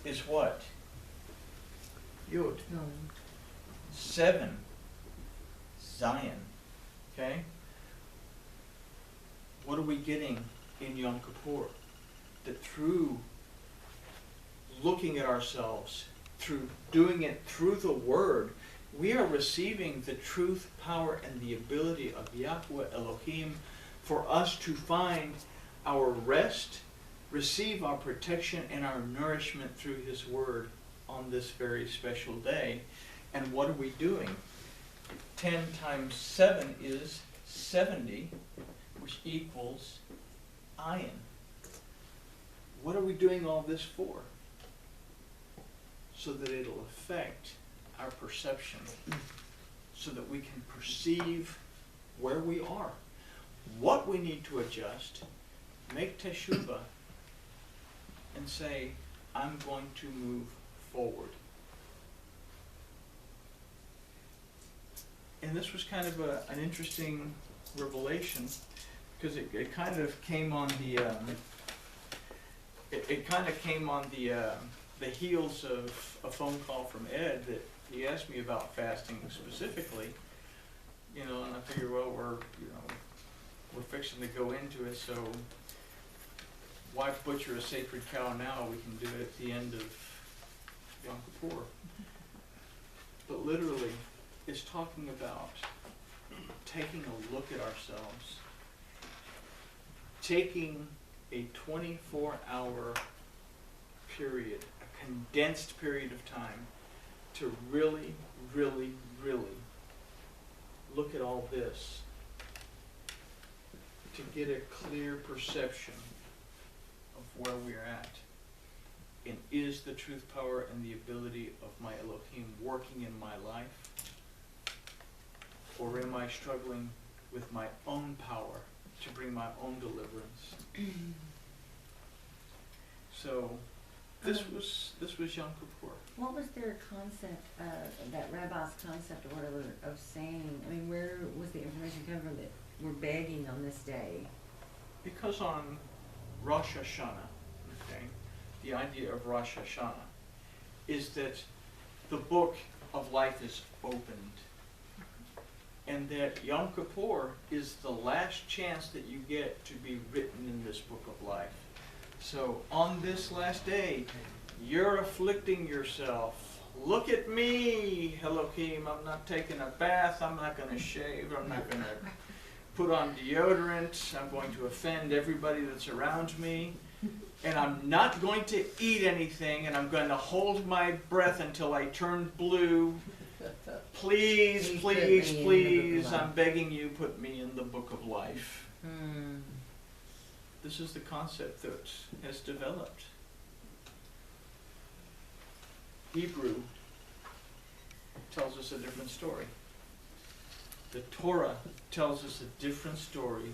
is what? Yud. No. 7, Zion. Okay? What are we getting in Yom Kippur? That through looking at ourselves, through doing it through the Word, we are receiving the truth, power, and the ability of Yahweh Elohim for us to find our rest, receive our protection and our nourishment through His Word on this very special day. And what are we doing? 10 times 7 is 70, which equals iron. What are we doing all this for? So that it'll affect our perception, so that we can perceive where we are, what we need to adjust, make teshuvah, and say, I'm going to move forward. And this was kind of an interesting revelation, because it kind of came on the the heels of a phone call from Ed that he asked me about fasting specifically, and I figure, well, we're fixing to go into it, so why butcher a sacred cow now? We can do it at the end of Yom Kippur. But literally, it's talking about taking a look at ourselves, taking a 24-hour period, a condensed period of time, to really, really, really look at all this, to get a clear perception of where we're at. And is the truth, power, and the ability of my Elohim working in my life? Or am I struggling with my own power to bring my own deliverance? So this was Yom Kippur. What was their concept, that rabbi's concept or whatever, of saying, I mean, where was the information coming from that we're begging on this day? Because on Rosh Hashanah, okay, the idea of Rosh Hashanah is that the book of life is opened, and that Yom Kippur is the last chance that you get to be written in this book of life. So on this last day, you're afflicting yourself. Look at me, Elohim. I'm not taking a bath. I'm not going to shave. I'm not going to put on deodorant. I'm going to offend everybody that's around me. And I'm not going to eat anything. And I'm going to hold my breath until I turn blue. Please, please, please, I'm begging you, put me in the book of life. This is the concept that has developed. Hebrew tells us a different story. The Torah tells us a different story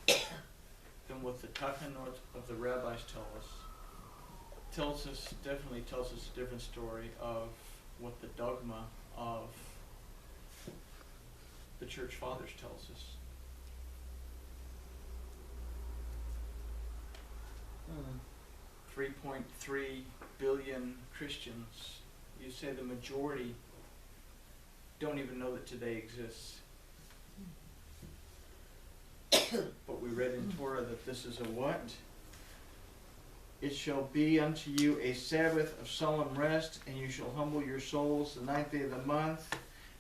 than what the Takanot of the rabbis tell us. Definitely tells us a different story of what the dogma of the church fathers tells us. 3.3 billion Christians, you say the majority don't even know that today exists. But we read in Torah that this is a what? It shall be unto you a Sabbath of solemn rest, and you shall humble your souls the 9th day of the month.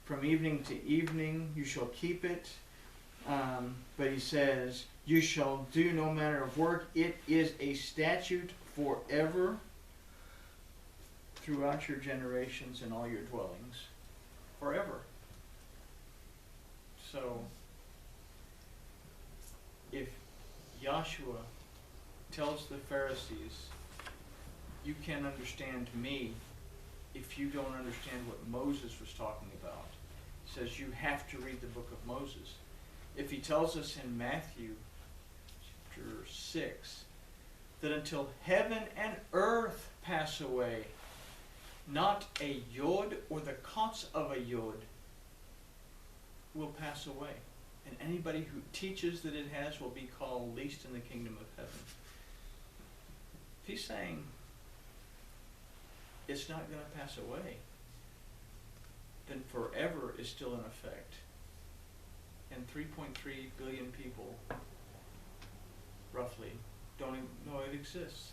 From evening to evening you shall keep it. But he says, you shall do no manner of work. It is a statute forever throughout your generations and all your dwellings. Forever. So, if Yahshua tells the Pharisees, you can't understand me if you don't understand what Moses was talking about. He says you have to read the book of Moses. If he tells us in Matthew chapter 6 that until heaven and earth pass away, not a yod or the kots of a yod will pass away. And anybody who teaches that it has will be called least in the kingdom of heaven. He's saying it's not going to pass away, then forever is still in effect. And 3.3 billion people, roughly, don't even know it exists.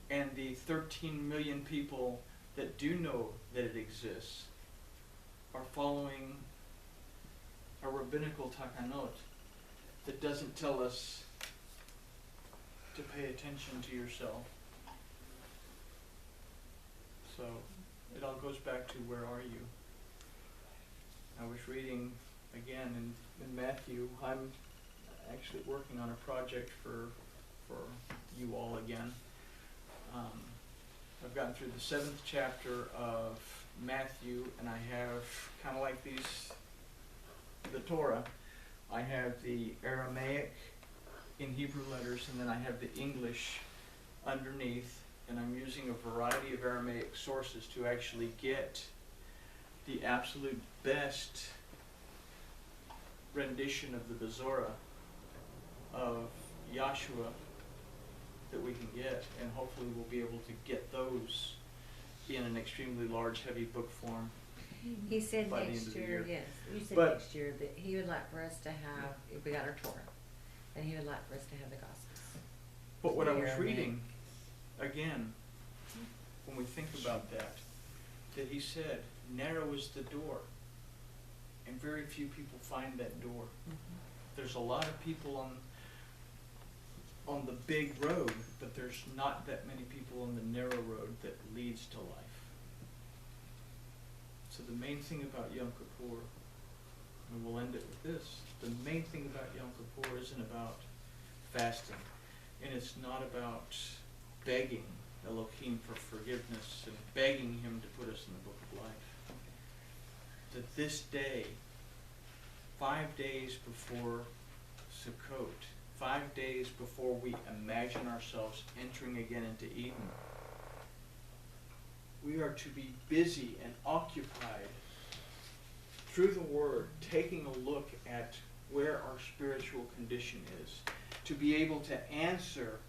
And the 13 million people that do know that it exists are following a rabbinical takanot that doesn't tell us to pay attention to yourself. So it all goes back to where are you? I was reading again in Matthew. I'm actually working on a project for you all again. I've gotten through the 7th chapter of Matthew, and I have kind of like the Torah. I have the Aramaic in Hebrew letters, and then I have the English underneath, and I'm using a variety of Aramaic sources to actually get the absolute best rendition of the Bezorah of Yahshua that we can get, and hopefully we'll be able to get those in an extremely large, heavy book form. He said By the end next of the year, year. yes, you said But- next year that he would like for us to have, if we got our Torah, and he would like for us to have the Gospels. But what I was Aramaic. reading, again, when we think about that he said, narrow is the door, and very few people find that door. There's a lot of people on the big road, but there's not that many people on the narrow road that leads to life. So the main thing about Yom Kippur, and we'll end it with this, the main thing about Yom Kippur isn't about fasting, and it's not about begging Elohim for forgiveness and begging him to put us in the book of life. That this day, 5 days before Sukkot, 5 days before we imagine ourselves entering again into Eden, we are to be busy and occupied through the Word, taking a look at where our spiritual condition is, to be able to answer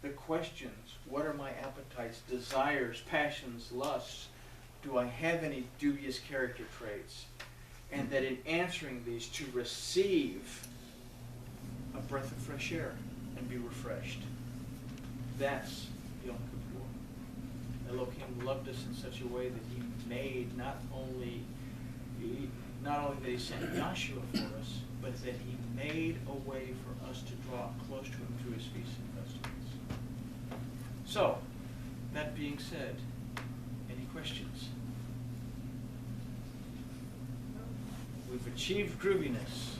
the questions: what are my appetites, desires, passions, lusts? Do I have any dubious character traits? And that in answering these, to receive a breath of fresh air and be refreshed. That's Yom Kippur. Elohim loved us in such a way that he made not only that he sent Yahshua for us, but that he made a way for us to draw close to him through his feasts and festivals. So, that being said, any questions? We've achieved grooviness.